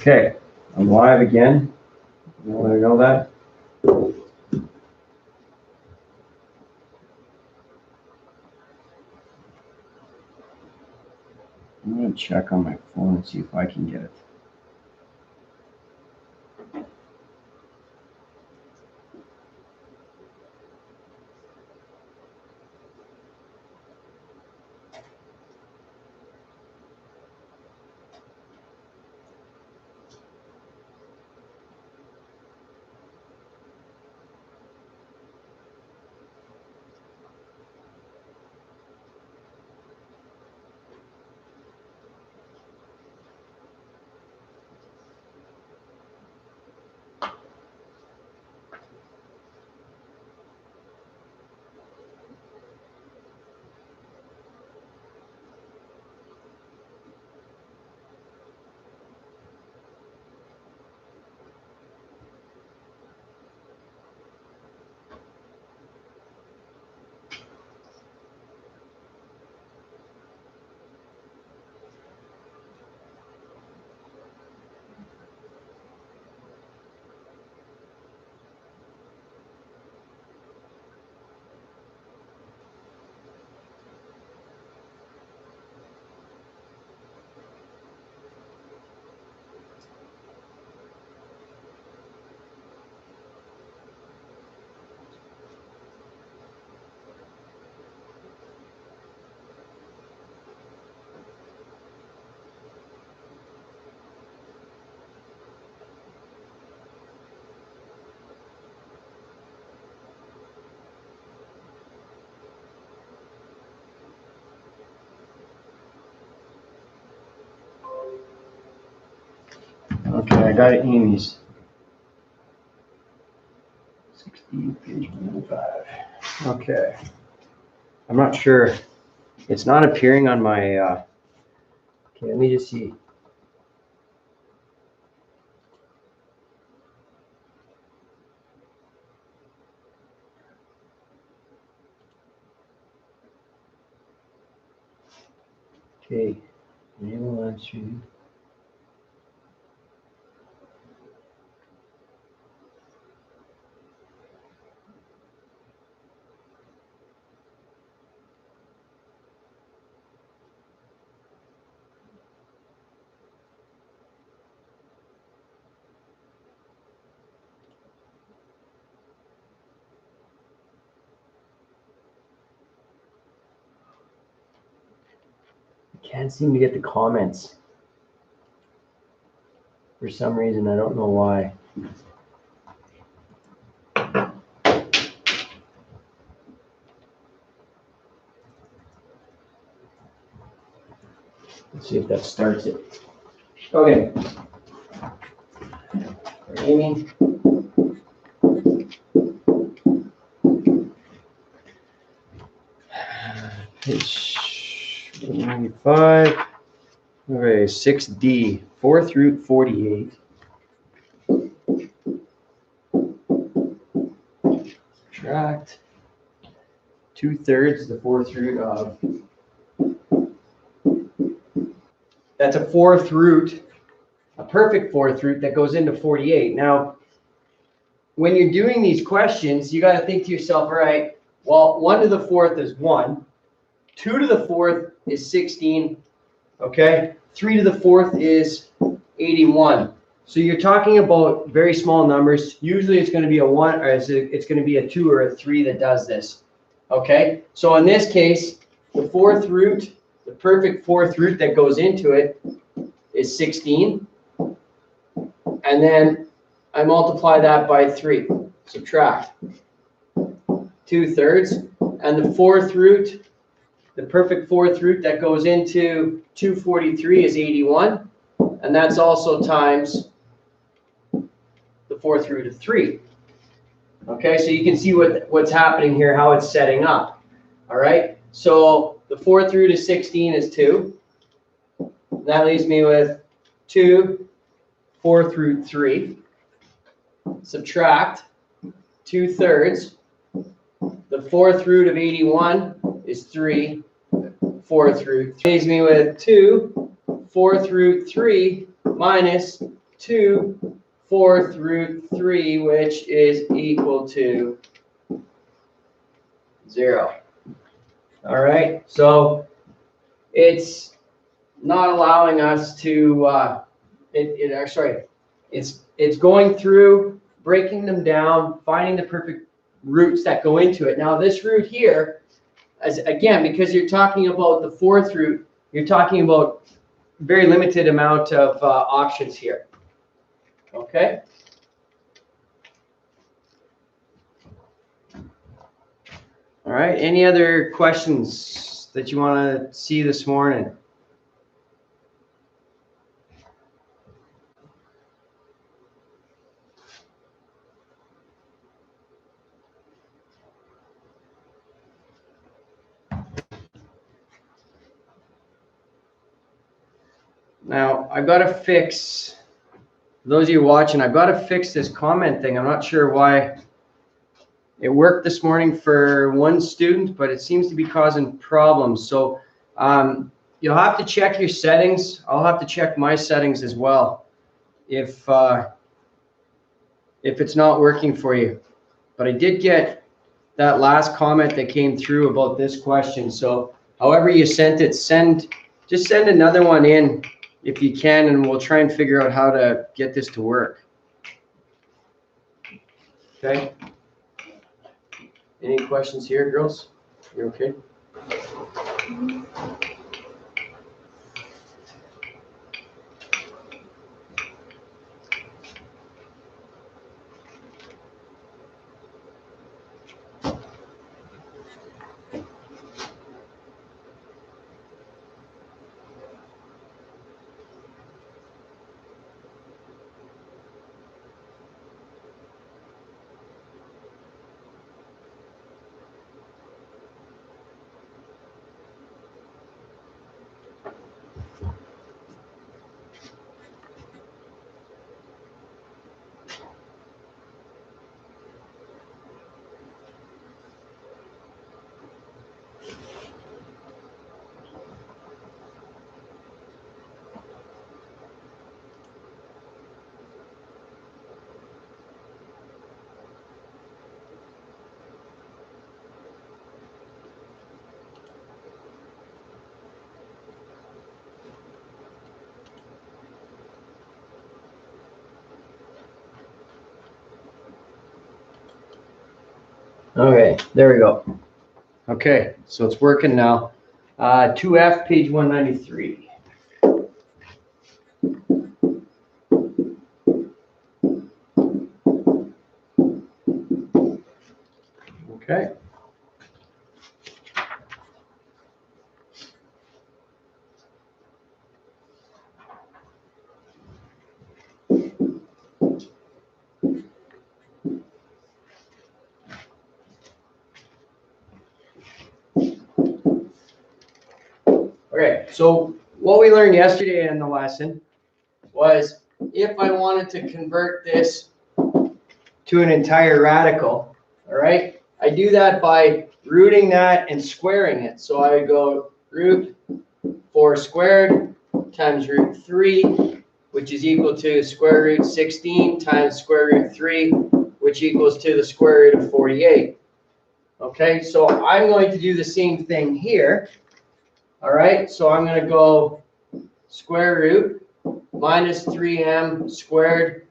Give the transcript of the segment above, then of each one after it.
Okay, I'm live again. You want to know that? I'm going to check on my phone and see if I can get it. Okay, I got Amy's. 60, page 105. Okay. I'm not sure. It's not appearing on my, okay, let me just see. Okay, enable live streaming. Can't seem to get the comments. For some reason, I don't know why. Let's see if that starts it. Okay. Amy. Page 195. Okay, 6D, 4th root 48. Subtract 2/3 the 4th root of. That's a 4th root, a perfect 4th root that goes into 48. Now, when you're doing these questions, you got to think to yourself, all right, well, 1 to the 4th is 1. 2 to the 4th is 16. Okay, 3 to the 4th is 81. So you're talking about very small numbers. Usually it's going to be a 1, or it's going to be a 2 or a 3 that does this. Okay, so in this case, the 4th root, the perfect 4th root that goes into it is 16. And then I multiply that by 3. Subtract 2/3. And the 4th root, the perfect 4th root that goes into 243 is 81. And that's also times the 4th root of 3. Okay, so you can see what's happening here, how it's setting up. All right, so the 4th root of 16 is 2. That leaves me with 2 4th root 3. Subtract 2/3. The 4th root of 81 is 3 4th root. Leaves me with 2 4th root 3 minus to 4th root 3, which is equal to 0. All right, so it's not allowing us to, it's going through, breaking them down, finding the perfect roots that go into it. Now this root here, again, because you're talking about the 4th root, you're talking about very limited amount of options here. Okay. All right. Any other questions that you want to see this morning? Now, I've got to fix, for those of you watching, I've got to fix this comment thing. I'm not sure why it worked this morning for one student, but it seems to be causing problems. So you'll have to check your settings. I'll have to check my settings as well if it's not working for you. But I did get that last comment that came through about this question. So however you sent it, just send another one in if you can, and we'll try and figure out how to get this to work. Okay. Any questions here, girls? You okay? Okay, there we go. Okay, so it's working now. 2F, page 193. Okay. Okay, so what we learned yesterday in the lesson was if I wanted to convert this to an entire radical, all right, I do that by rooting that and squaring it. So I would go root 4 squared times root 3, which is equal to square root 16 times square root 3, which equals to the square root of 48. Okay, so I'm going to do the same thing here. All right, so I'm going to go square root minus 3m squared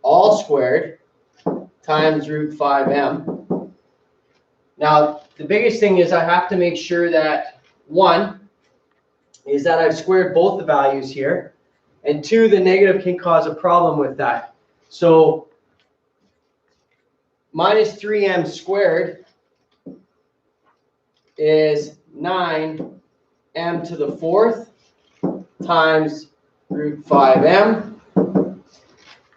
all squared times root 5m. Now, the biggest thing is I have to make sure that, one, is that I've squared both the values here, and two, the negative can cause a problem with that. So minus 3m squared is 9m to the 4th times root 5m.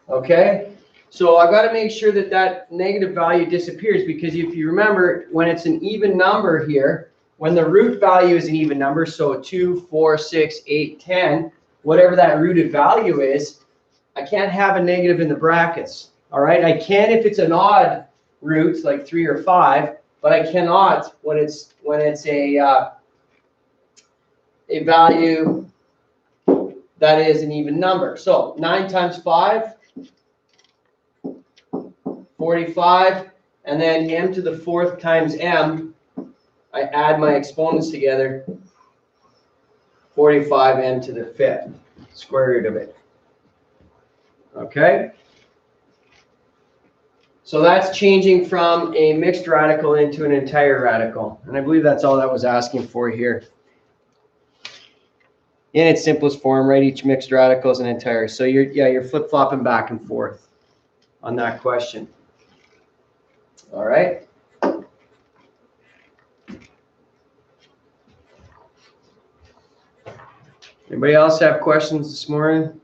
Okay, so I've got to make sure that that negative value disappears, because if you remember, when it's an even number here, when the root value is an even number, so 2, 4, 6, 8, 10, whatever that rooted value is, I can't have a negative in the brackets. All right, I can if it's an odd root like 3 or 5, but I cannot when it's a value that is an even number. So 9 times 5, 45, and then m to the 4th times m, I add my exponents together, 45 m to the 5th, square root of it. Okay? So that's changing from a mixed radical into an entire radical. And I believe that's all that was asking for here. In its simplest form, right? Each mixed radical is an entire. So you're flip-flopping back and forth on that question. All right. Anybody else have questions this morning?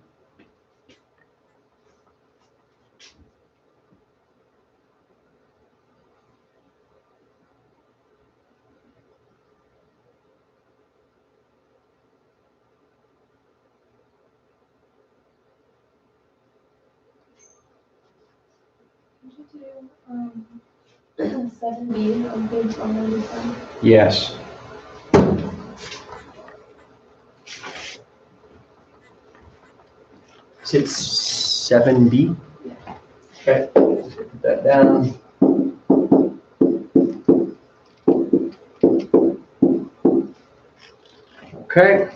Did you do 7B on page 197? Yes. Is it 7B? Yeah. Okay, put that down. Okay.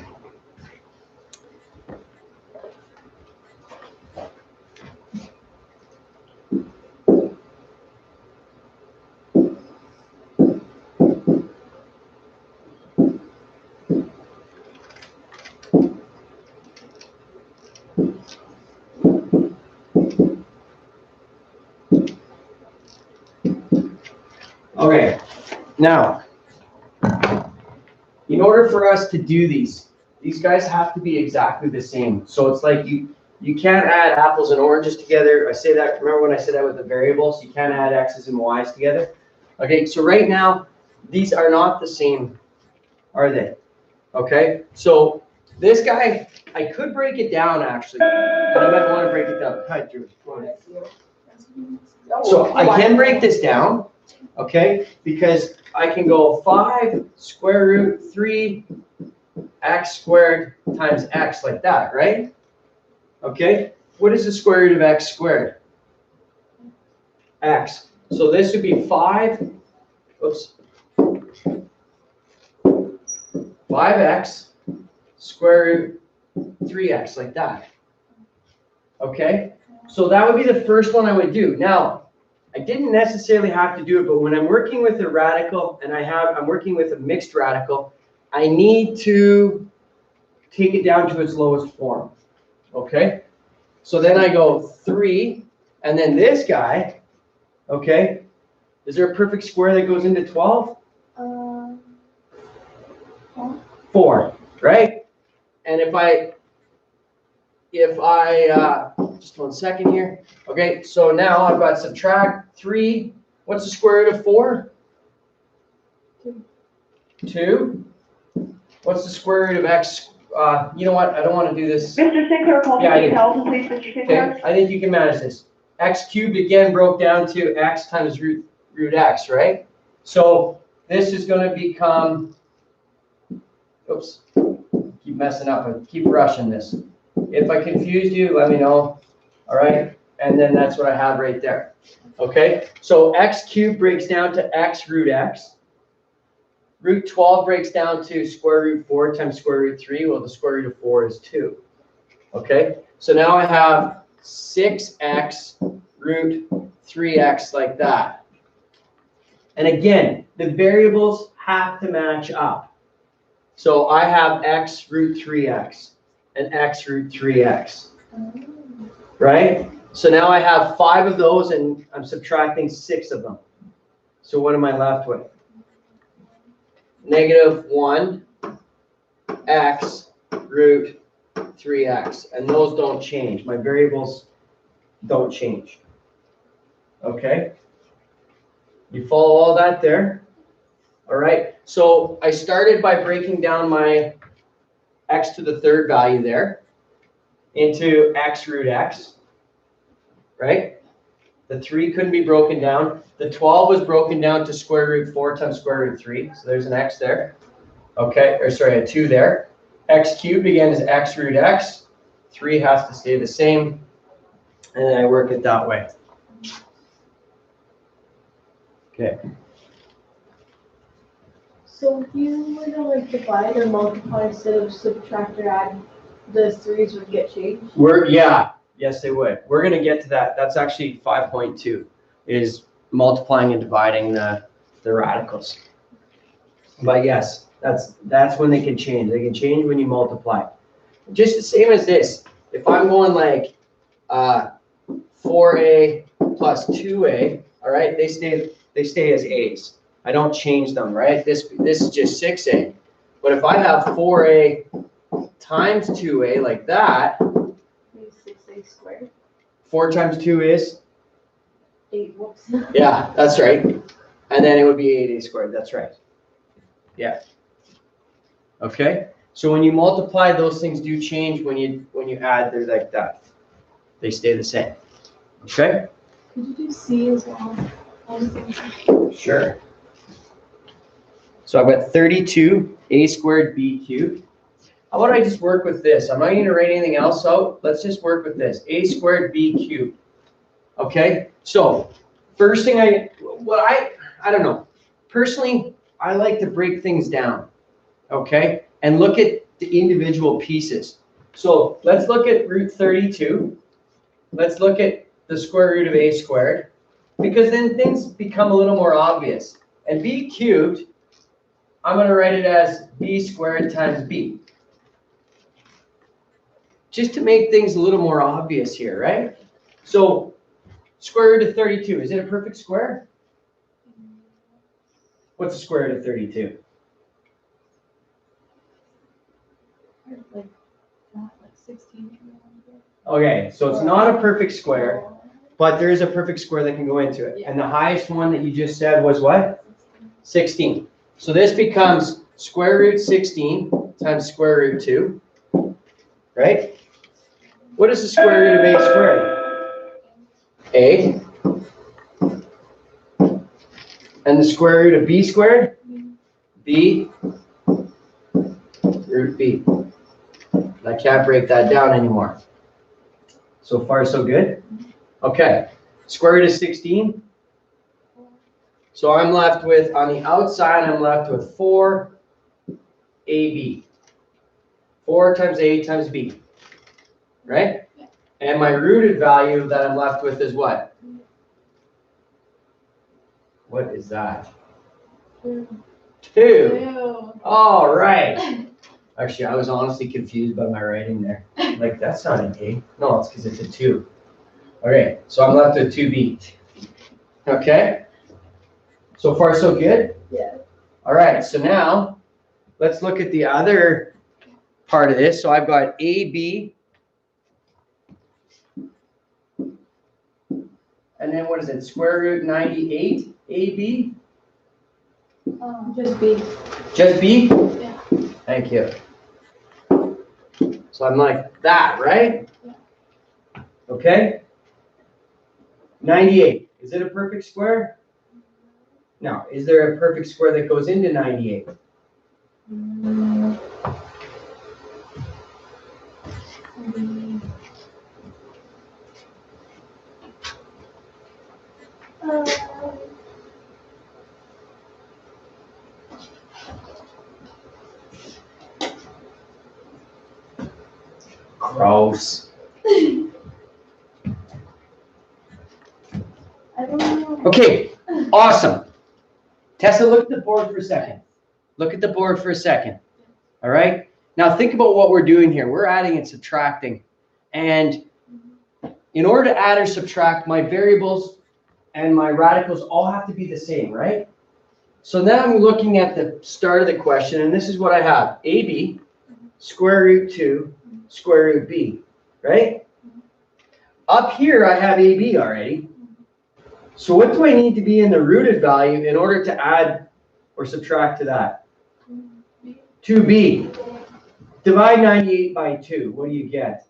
Okay, now, in order for us to do these guys have to be exactly the same. So it's like you can't add apples and oranges together. I say that, remember when I said that with the variables, you can't add x's and y's together. Okay, so right now, these are not the same, are they? Okay, so this guy, I could break it down actually, but I might want to break it down. Hi, Drew. Go ahead. So I can break this down, okay, because I can go 5 square root 3 x squared times x like that, right? Okay, what is the square root of x squared? X. So this would be 5, oops, 5x square root 3x like that. Okay, so that would be the first one I would do. Now, I didn't necessarily have to do it, but when I'm working with a radical and I'm working with a mixed radical, I need to take it down to its lowest form. Okay, so then I go 3, and then this guy, okay, is there a perfect square that goes into 12? 4, right? And if I just 1 second here. Okay, so now I've got subtract 3. What's the square root of 4? 2. What's the square root of x? You know what? I don't want to do this. Mr. Sinclair, call Yeah, the 8,000, please, Mr. Sinclair. Okay, I think you can manage this. X cubed again broke down to x times root x, right? So this is going to become, oops, keep messing up, I keep rushing this. If I confused you, let me know, all right? And then that's what I have right there, okay? So x cubed breaks down to x root x. Root 12 breaks down to square root 4 times square root 3. Well, the square root of 4 is 2, okay? So now I have 6x root 3x like that. And again, the variables have to match up. So I have x root 3x and x root 3x, right? So now I have 5 of those and I'm subtracting 6 of them. So what am I left with? Negative 1 x root 3x. And those don't change. My variables don't change. Okay? You follow all that there? All right. So I started by breaking down my x to the 3rd value there into x root x, right? The 3 couldn't be broken down. The 12 was broken down to square root 4 times square root 3. So there's an x there. Okay, or sorry, a 2 there. X cubed again is x root x. 3 has to stay the same, and then I work it that way. Okay. So if you were to like divide or multiply instead of subtract or add, the 3's would get changed? Yes, they would. We're gonna get to that. That's actually 5.2, is multiplying and dividing the radicals. But yes, that's when they can change. They can change when you multiply. Just the same as this. If I'm going like 4a plus 2a, all right, they stay as a's. I don't change them, right? This is just 6a. But if I have 4a times 2a like that, Maybe 6a squared. 4 times 2 is? 8, whoops. Yeah, that's right. And then it would be 8a squared, that's right. Yeah. Okay, so when you multiply, those things do change. When you add, they're like that. They stay the same. Okay? Could you do C as well? Sure. So I've got 32a squared b cubed. How about I just work with this? I'm not going to write anything else out. Let's just work with this. A squared b cubed. Okay? So first thing I don't know. Personally, I like to break things down. Okay? And look at the individual pieces. So let's look at root 32. Let's look at the square root of a squared, because then things become a little more obvious. And b cubed, I'm going to write it as b squared times b. Just to make things a little more obvious here, right? So square root of 32, is it a perfect square? What's the square root of 32? Like that, like 16. Okay, so it's not a perfect square, but there is a perfect square that can go into it. And the highest one that you just said was what? 16. So this becomes square root 16 times square root 2, right? What is the square root of a squared? A. And the square root of b squared? B root b. I can't break that down anymore. So far, so good? Okay, square root of 16. So I'm left with, on the outside, I'm left with 4ab. 4 times a times b, right? And my rooted value that I'm left with is what? What is that? 2. All right. Actually, I was honestly confused by my writing there. Like, that's not an A. No, it's because it's a 2. All right, so I'm left with 2b. Okay? So far, so good? Yeah. All right, so now let's look at the other part of this. So I've got AB. And then what is it? Square root 98 AB? Just B. Just B? Yeah. Thank you. So I'm like that, right? Yeah. Okay? 98. Is it a perfect square? No. Is there a perfect square that goes into 98? Gross. I don't know. Okay, awesome. Tessa, look at the board for a second. Look at the board for a second. All right? Now think about what we're doing here. We're adding and subtracting. And in order to add or subtract, my variables and my radicals all have to be the same, right? So now I'm looking at the start of the question, and this is what I have. AB, square root 2, square root b, right? Up here, I have AB already. So what do I need to be in the rooted value in order to add or subtract to that? 2b. Divide 98 by 2. What do you get?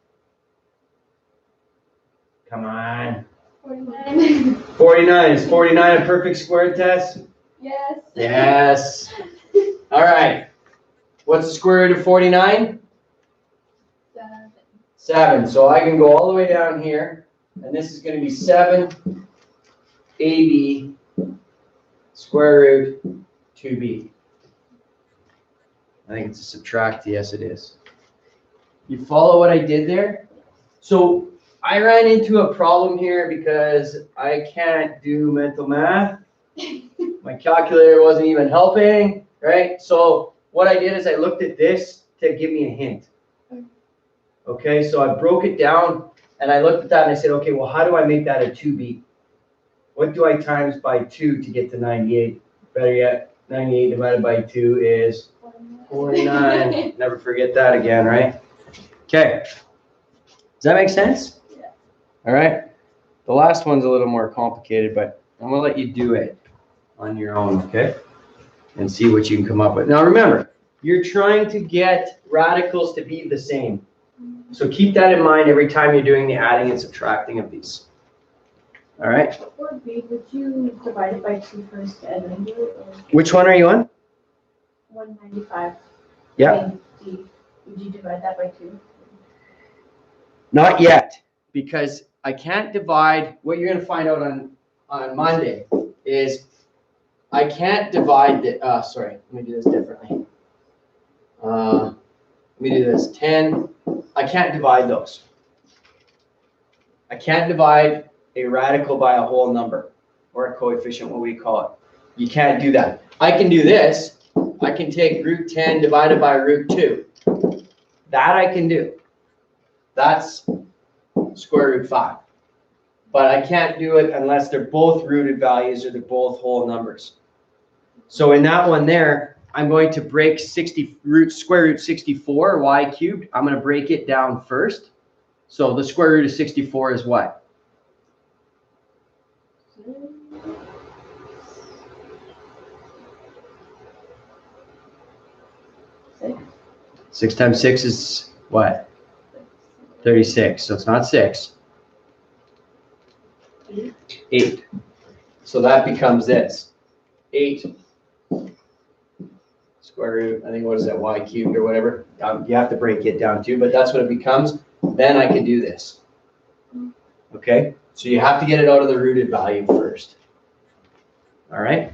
Come on. 49. 49. Is 49 a perfect square, Tess? Yes. Yes. All right. What's the square root of 49? 7. 7. So I can go all the way down here, and this is going to be 7 AB square root 2B. I think it's a subtract. Yes, it is. You follow what I did there? So I ran into a problem here because I can't do mental math. My calculator wasn't even helping, right? So what I did is I looked at this to give me a hint. Okay, so I broke it down and I looked at that and I said, okay, well, how do I make that a 2B? What do I times by 2 to get to 98? Better yet, 98 divided by 2 is 49. Never forget that again, right? Okay. Does that make sense? Yeah. All right. The last one's a little more complicated, but I'm going to let you do it on your own, okay? And see what you can come up with. Now remember, you're trying to get radicals to be the same. So keep that in mind every time you're doing the adding and subtracting of these. All right? Or B, would you divide it by 2 first and then do it? Or Which one are you on? 195. Yeah. D, would you divide that by 2? Not yet, because I can't divide. What you're going to find out on Monday is I can't divide the, sorry, let me do this differently. Let me do this, 10. I can't divide those. I can't divide a radical by a whole number or a coefficient, what we call it. You can't do that. I can do this. I can take root 10 divided by root 2. That I can do. That's square root 5. But I can't do it unless they're both rooted values or they're both whole numbers. So in that one there, I'm going to break square root 64 y cubed. I'm going to break it down first. So the square root of 64 is what? 6. 6 times 6 is what? 36. So it's not 6. 8. So that becomes this. 8 square root, I think, what is that, y cubed or whatever. You have to break it down too, but that's what it becomes. Then I can do this. Okay? So you have to get it out of the rooted value first. All right?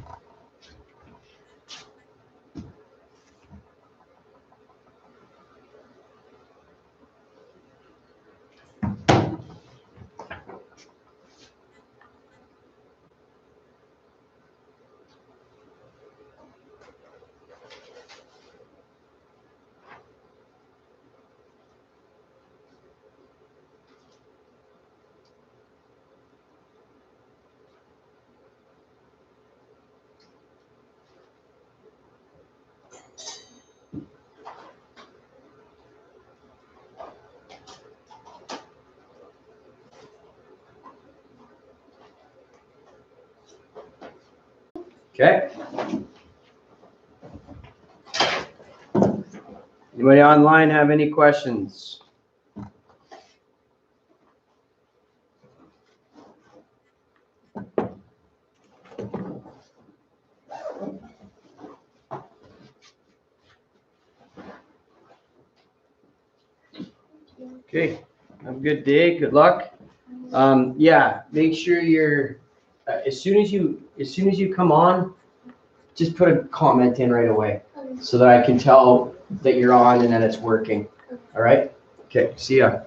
Okay. Anybody online have any questions? Okay. Have a good day. Good luck. Yeah, make sure you're as soon as you come on, just put a comment in right away so that I can tell that you're on and that it's working. All right? Okay, see ya.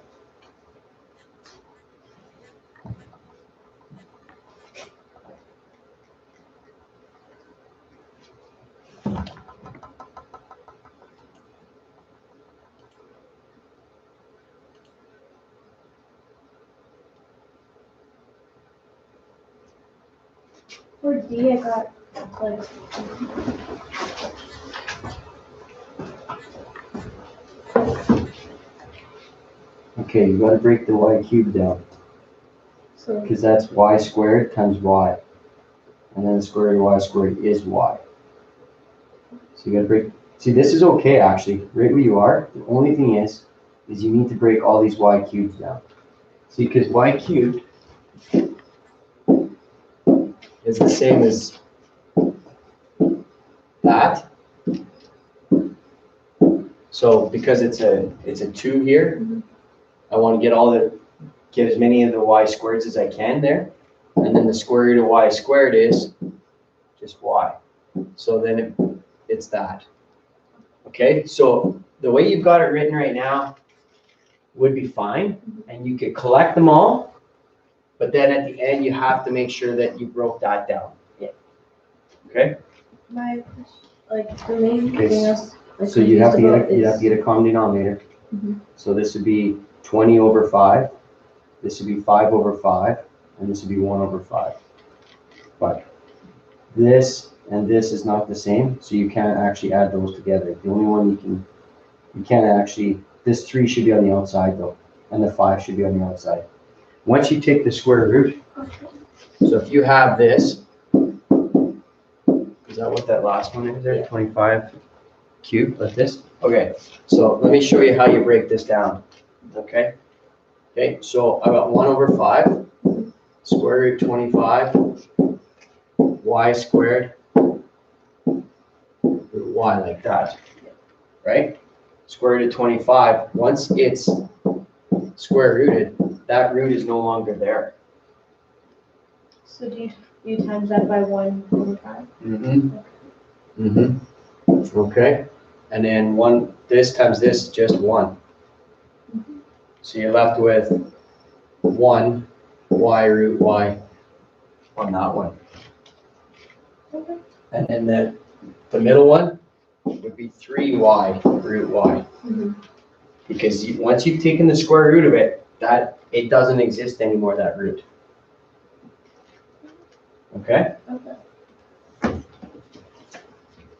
For D, I got like. Okay, you gotta break the y cubed down So because that's y squared times y. And then the square root of y squared is y. So you gotta break, see, this is okay actually, right where you are. The only thing is you need to break all these y cubes down. See, because y cubed is the same as that. So because it's a 2 here, I want to get as many of the y squareds as I can there. And then the square root of y squared is just y. So then it's that. Okay, so the way you've got it written right now would be fine, and you could collect them all, but then at the end, you have to make sure that you broke that down. Yeah. Okay? My, like, the main Okay, thing is. like, So you have to confused about you have is- to get a common denominator. Mhm. So this would be 20 over 5, this would be 5 over 5, and this would be 1 over 5. But this and this is not the same, so you can't actually add those together. The only one you can't actually, this 3 should be on the outside though, and the 5 should be on the outside. Once you take the square root, so if you have this, is that what that last one is there, Yeah. 25 cubed, like this? Okay, so let me show you how you break this down, okay? Okay, so I got 1 over 5, square root 25, y squared, root y like that, right? Square root of 25, once it's square rooted, that root is no longer there. So do you times that by 1 over 5? Mm-hmm. Mm-hmm. Okay, and then this times this, just 1. So you're left with 1 y root y on that one. Okay. And then the middle one would be 3y root y. Mhm. Because once you've taken the square root of it, it doesn't exist anymore, that root. Okay? Okay.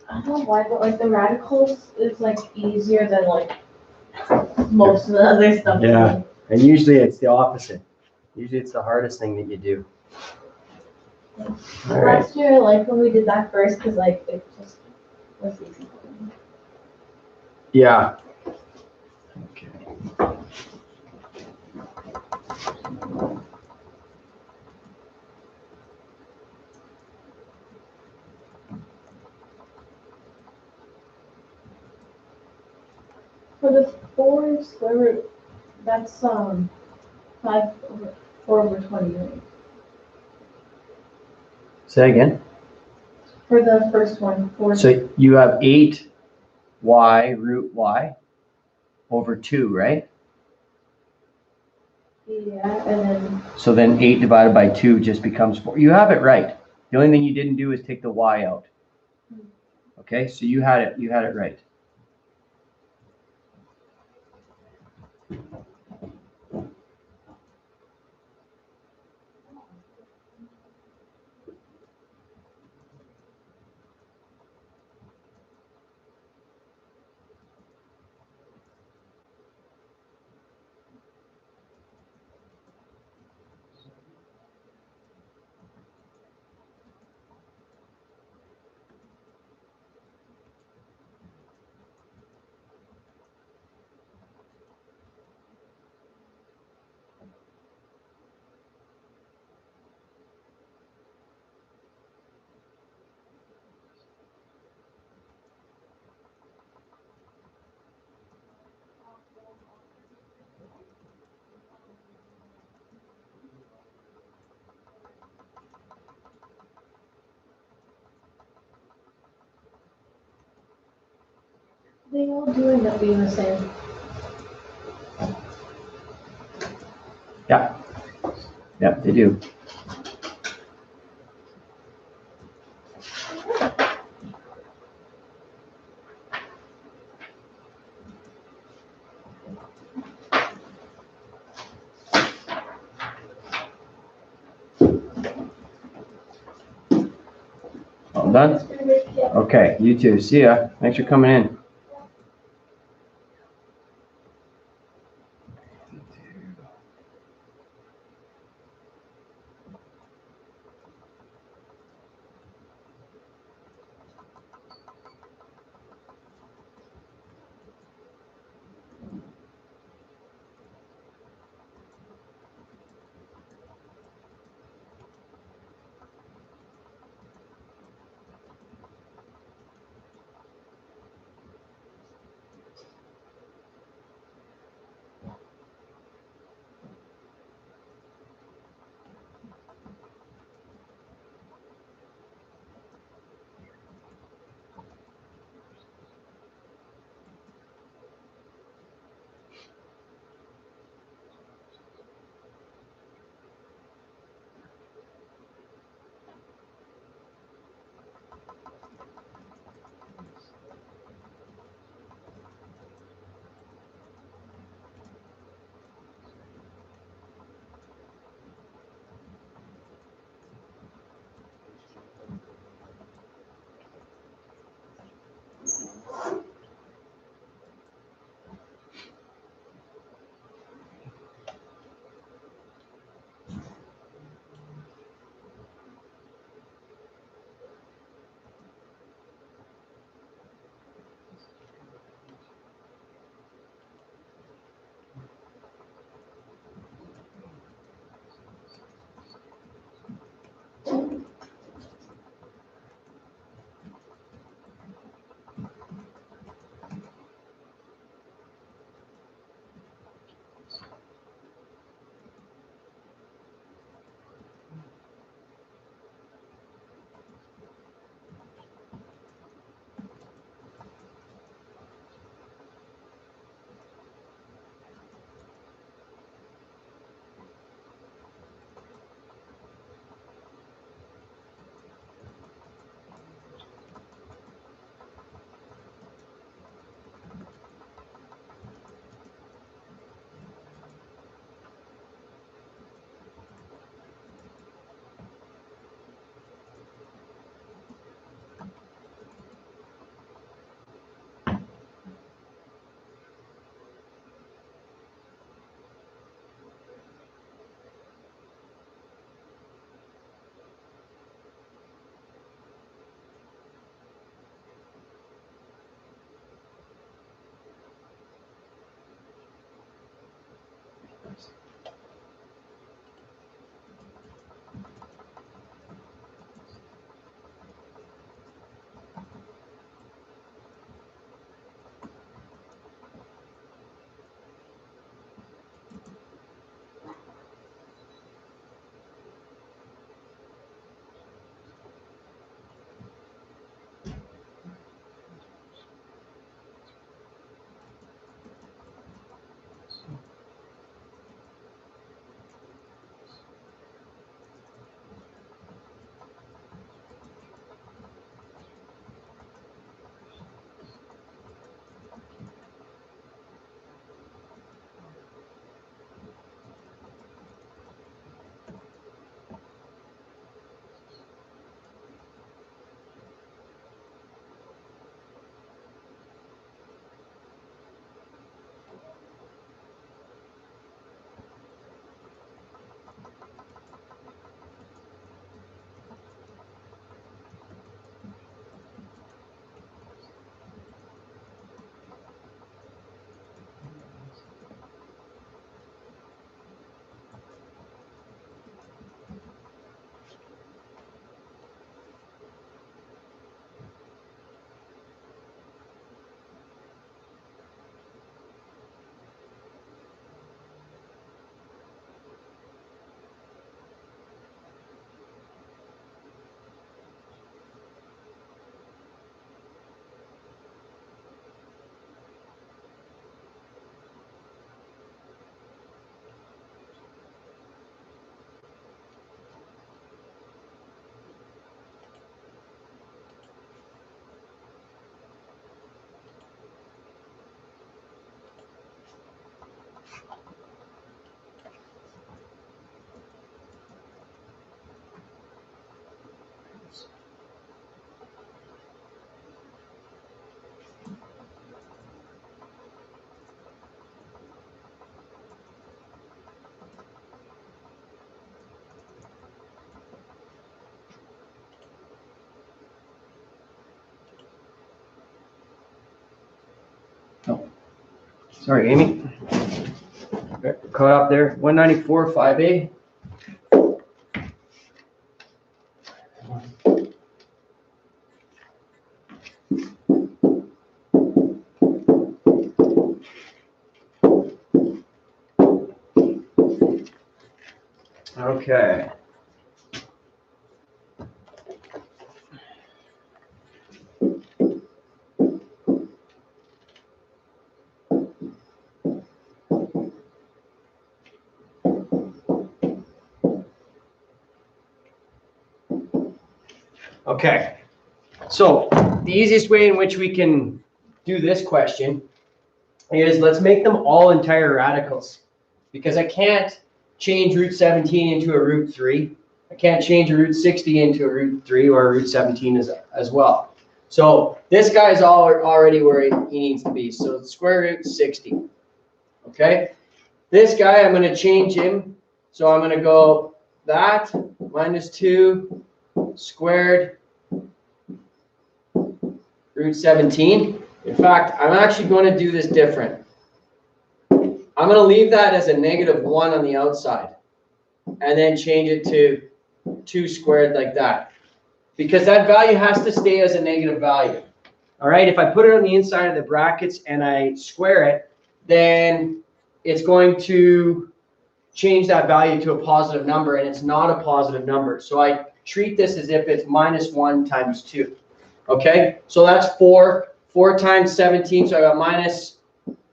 I don't know why, but like the radicals is like easier than like most of the other stuff. Yeah. And usually it's the opposite. Usually it's the hardest thing that you do. All right. Last year, like when we did that first, because like it just was easy. Yeah. Okay. For the 4 square root, that's 5 over 4 over 20, right? Say again. For the first one, 4. So you have 8y root y over 2, right? Yeah, and then So then 8 divided by 2 just becomes 4. You have it right. The only thing you didn't do is take the y out. Okay, so you had it right. they all do end up being the same. Yeah. Yeah, they do. All done? Yeah. Okay, you too. See ya. Thanks for coming in. Sorry, Amy. Got caught up there. 194, 5A. Okay. Okay. So the easiest way in which we can do this question is let's make them all entire radicals, because I can't change root 17 into a root 3. I can't change a root 60 into a root 3 or a root 17 as well. So this guy's already where he needs to be. So it's square root 60. Okay. This guy, I'm going to change him. So I'm going to go that minus 2 squared root 17. In fact, I'm actually going to do this different. I'm going to leave that as a negative 1 on the outside and then change it to 2 squared like that, because that value has to stay as a negative value. All right, if I put it on the inside of the brackets and I square it, then it's going to change that value to a positive number, and it's not a positive number. So I treat this as if it's minus 1 times 2. Okay, so that's 4. 4 times 17, so I got minus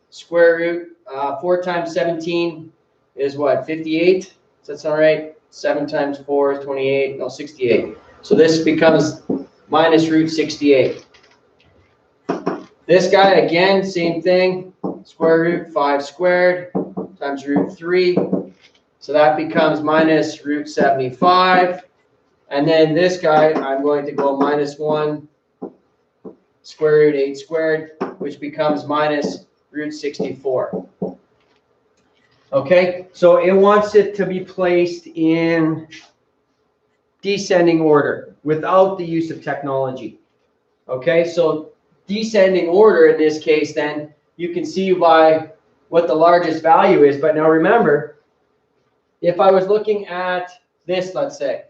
square root. 4 times 17 is what, 58? Does that sound right? 7 times 4 is 28, no, 68. So this becomes minus root 68. This guy, again, same thing. Square root 5 squared times root 3. So that becomes minus root 75. And then this guy, I'm going to go minus 1 square root 8 squared, which becomes minus root 64. Okay, so it wants it to be placed in descending order without the use of technology. Okay, so descending order in this case, then you can see by what the largest value is. But now remember, if I was looking at this, let's say,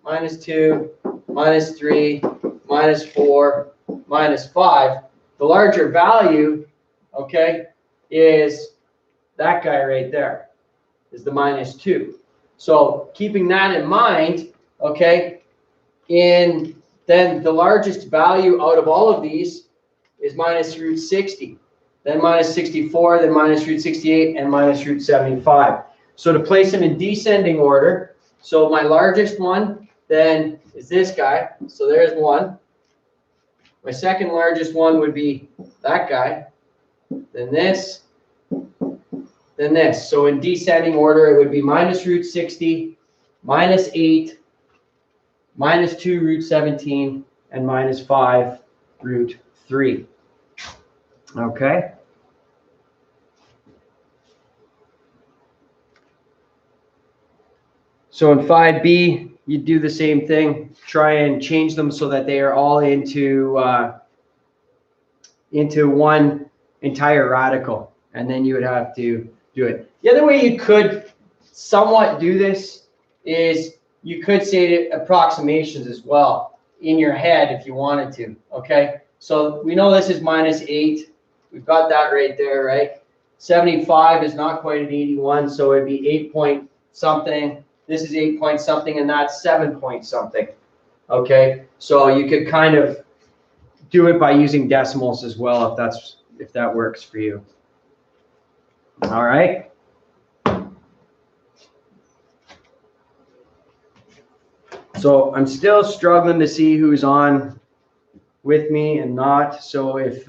minus 2, minus 3, minus 4, minus 5, the larger value, okay, is that guy right there, is the minus 2. So keeping that in mind, okay, then the largest value out of all of these is minus root 60, then minus 64, then minus root 68, and minus root 75. So to place them in descending order, so my largest one then is this guy. So there's 1. My second largest one would be that guy, then this, then this. So in descending order, it would be minus root 60, minus 8, minus 2 root 17, and minus 5 root 3. Okay. So in 5B, you do the same thing. Try and change them so that they are all into one entire radical, and then you would have to do it. The other way you could somewhat do this is you could say approximations as well in your head if you wanted to. Okay, so we know this is minus 8. We've got that right there, right? 75 is not quite an 81, so it'd be 8 point something. This is 8 point something, and that's 7 point something. Okay, so you could kind of do it by using decimals as well if that works for you. All right. So I'm still struggling to see who's on with me and not. So if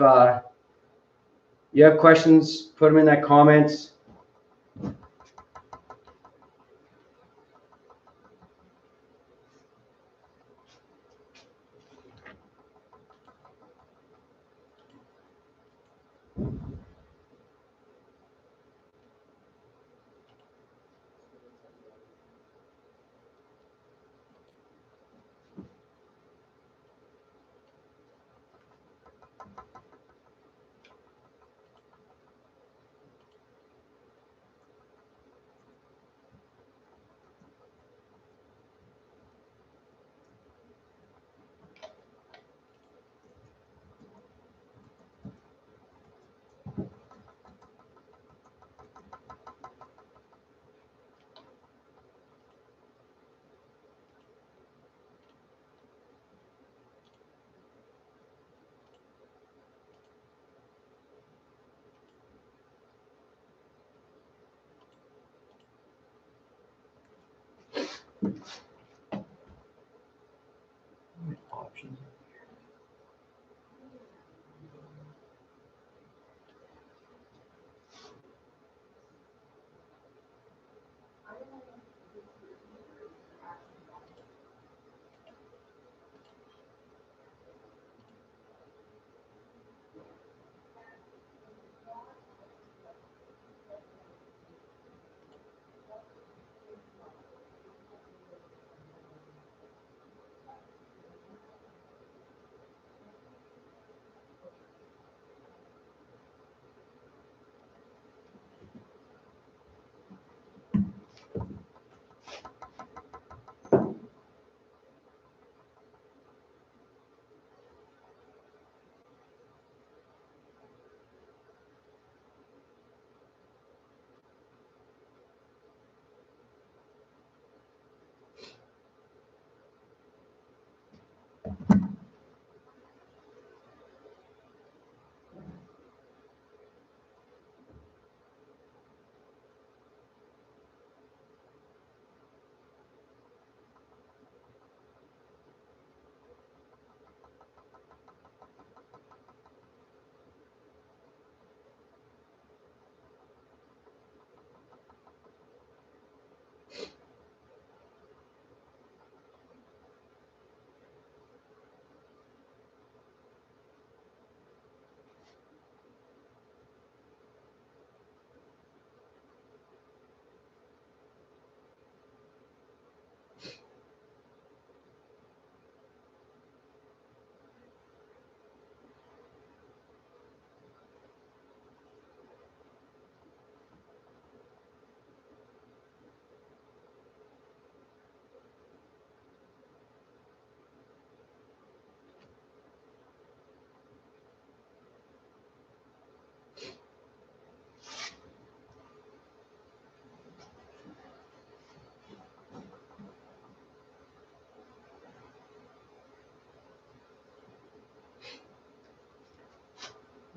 you have questions, put them in that comments.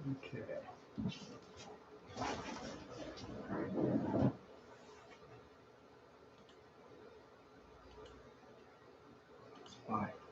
Okay. Fine.